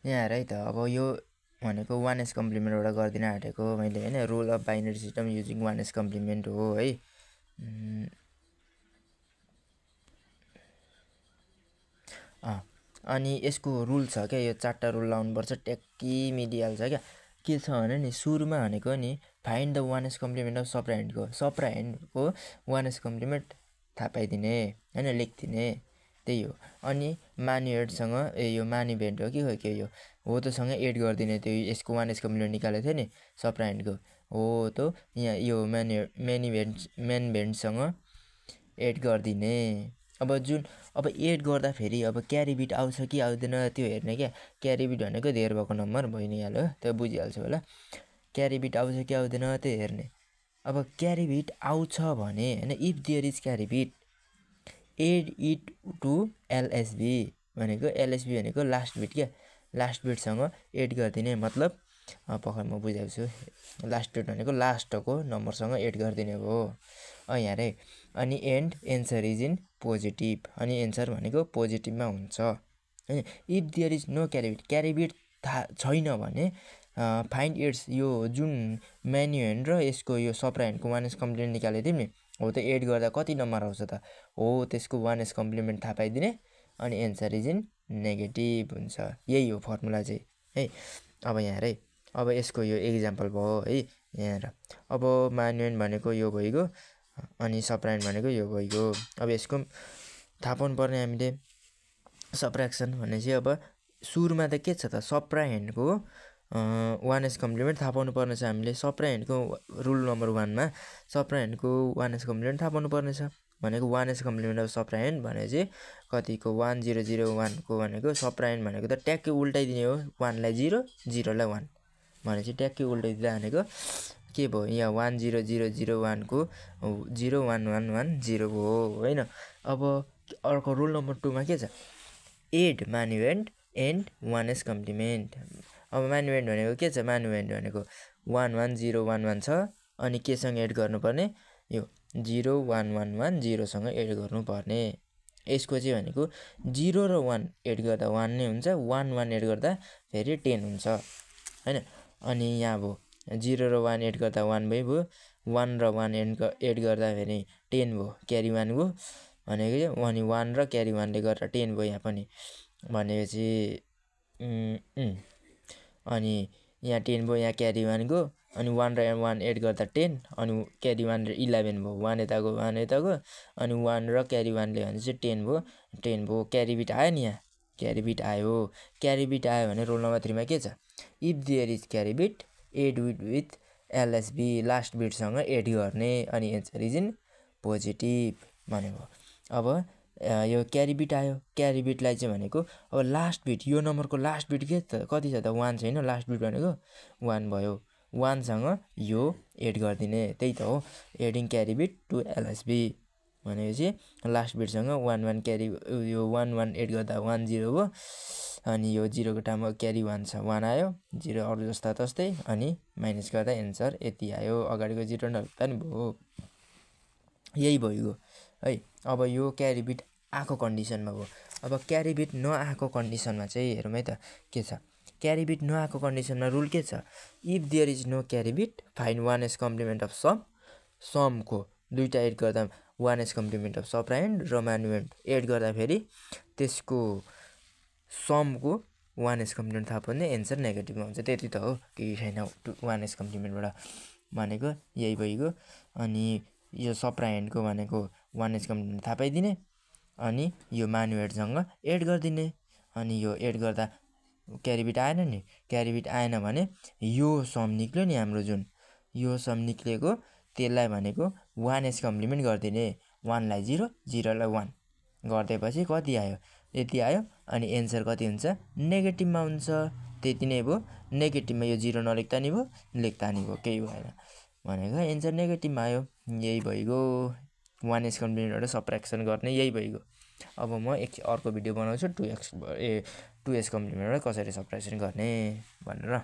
यहाँ हेर है त अब यो भनेको 1s कम्प्लिमेन्टबाट गरिदिन आँटेको मैले हैन rule of binary system using 1s complement हो है। अनि यसको रुल छ क्या, यो 4टा रुल लाउनुपर्छ ट्याक्की मिलिहाल्छ क्या। के छ भने नि सुरुमा भनेको नि find the 1s complement of सप्राहेन्डको 1s कम्प्लिमेन्ट थाहा पाइदिने हैन, लेखिदिने त्यही हो। अनि मान्युएडसँग यो मानिभेन्ट हो कि यो हो तसँग एड गरिदिने, त्यो यसको 1s कम्प्लिमेन्ट निकालेको थियो नि सप्राहेन्डको हो त यहाँ यो मेनिभेन्टसँग एड गरिदिने। अब एड गर्दाखेरि अब क्यारी बिट आउँछ कि आउँदैन त्यो हेर्ने क्या। क्यारी बिट भनेको धेर भएको नम्बर भइ नै हाल्यो, त्यो बुझिहाल्छु होला। क्यारी बिट आउँछ कि आउँदैन त्यो हेर्ने। अब क्यारी बिट आउँछ भने हैन, if there is carry bit add it to LSB भनेको लास्ट बिट क्या, लास्ट बिटसँग एड गरिदिने। मतलब पक्का म बुझाउँछु। लास्ट बिट भनेको लास्टको नम्बरसँग एड गरिदिने हो यहाँ रे। अनि and answer is in positive, अनि एन्सर भनेको पोजिटिभमा हुन्छ हैन। If there is no carry bit थाहा छैन भने फाइन्ड इट्स, यो जुन म्यान्युएन्ड र यसको यो सप्राहेन्डको 1s कम्प्लिमेन्ट निकालेको थियौँ नि हो त एड गर्दा कति नम्बर आउँछ त हो त्यसको 1s कम्प्लिमेन्ट थाहा पाइदिने। अनि एन्सर इज इन नेगेटिभ हुन्छ। यही हो फर्मुला चाहिँ है। अब यहाँ हेर है, अब यसको यो एक्जाम्पल भयो है। यहाँ हेर, अब म्यान्युएन्ड भनेको यो भइगयो अनि सप्राहेन्ड भनेको यो भइगयो। अब यसको थाहा पाउनुपर्ने हामीले सब्ट्र्याक्सन भनेपछि अब सुरुमा त के छ त सप्राहेन्डको 1s कम्प्लिमेन्ट थाहा पाउनुपर्ने छ हामीले। सप्राहेन्डको रुल नम्बर 1मा सप्राहेन्डको 1s कम्प्लिमेन्ट थाहा पाउनुपर्ने छ भनेको 1s कम्प्लिमेन्ट अफ सप्राहेन्ड भनेपछि कतिको 1001को भनेको सप्राहेन्ड भनेको त ट्याक्कै उल्टाइदिने हो। 1लाई 0 0लाई 1 भनेपछि ट्याक्कै उल्टाइदिँदा भनेको के भयो, यहाँ 10001को 01110 हो होइन। अब अर्को रुल नम्बर 2मा के छ, एड मान्युएन्ड एन्ड 1s कम्प्लिमेन्ट। अब मान्युएन्ड भनेको के छ, मान्युएन्ड भनेको 110111 छ अनि केसँग एड गर्नुपर्ने, यो 01110सँग एड गर्नुपर्ने। यसको चाहिँ भनेको 0 र 1 एड गर्दा 1 नै हुन्छ, 1 1 एड गर्दा फेरि 10 हुन्छ हैन। अनि यहाँ अब 0 र 1 एड गर्दा 1 भयो, 1 र 1 एड गर्दा फेरि 10 भयो, क्यारी 1 भयो भनेको चाहिँ। अनि 1 र क्यारी 1ले गर्दा 10 भयो यहाँ पनि भनेपछि अनि यहाँ 10 भयो, यहाँ क्यारी 1 गयो अनि 1 र 1 एड गर्दा 10 अनि क्यारी 1 र 11 भयो, 1 यताको 1 यताको अनि 1 र क्यारी 1ले भनेपछि 10 भयो। क्यारी बिट आयो नि, यहाँ क्यारी बिट आयो। क्यारी बिट आयो भने रोल नम्बर 3मा के छ, if there is carry bit add with LSB, last बिटसँग एड गर्ने अनि एन्सर इज इन पोजिटिभ भनेको। अब यो क्यारी बिट आयो, क्यारी बिटलाई चाहिँ भनेको अब लास्ट बिट, यो नम्बरको लास्ट बिट के त कति छ त 1 छैन, लास्ट बिट भनेको 1 भयो, 1सँग यो एड गरिदिने, त्यही त हो adding carry bit to LSB भनेपछि लास्ट बिटसँग 1 1 क्यारी यो 1 1 एड गर्दा 1 0 भयो अनि यो 0को ठाउँमा क्यारी 1 छ 1 आयो, 0 अरू जस्ता तस्तै अनि माइनस गर्दा एन्सर यति आयो, अगाडिको 0 नलेख्दा नि भयो। यही भइगयो है। अब यो क्यारी बिट आएको कन्डिसनमा भयो। अब क्यारी बिट नआएको कन्डिसनमा चाहिँ हेरौँ है त के छ। क्यारी बिट नआएको कन्डिसनमा रुल के छ, if there is no carry bit find 1s complement of समको दुईटा एड गर्दा 1s कम्प्लिमेन्ट अफ सप्राहेन्ड र मान्युएन्ड एड गर्दाखेरि त्यसको समको 1s कम्प्लिमेन्ट थाहा पाउने, एन्सर नेगेटिभमा हुन्छ। त्यति त हो, केही छैन 1s कम्प्लिमेन्टबाट भनेको यही भइगयो। अनि यो सप्राहेन्डको भनेको 1s कम्प्लिमेन्ट थाहा पाइदिने अनि यो मान्युएन्डसँग एड गरिदिने। अनि यो एड गर्दा क्यारी बिट आएन नि, क्यारी बिट आएन भने यो सम निक्ल्यो नि हाम्रो, जुन यो सम निक्लेको त्यसलाई भनेको 1s कम्प्लिमेन्ट गरिदिने। 1लाई 0 0लाई 1 गरिदिएपछि कति आयो, यति आयो अनि एन्सर कति हुन्छ, नेगेटिभमा हुन्छ। त्यति नै भयो, नेगेटिभमा यो 0 नलेख्दा नि भयो, लेख्दा नि भयो, केही भएन भनेको एन्सर नेगेटिभमा आयो। यही भइगयो 1s कम्प्लिमेन्टबाट सब्ट्र्याक्सन गर्ने, यही भइगयो। अब म अर्को भिडियो बनाउँछु 2s कम्प्लिमेन्टबाट कसरी सब्ट्र्याक्सन गर्ने भनेर।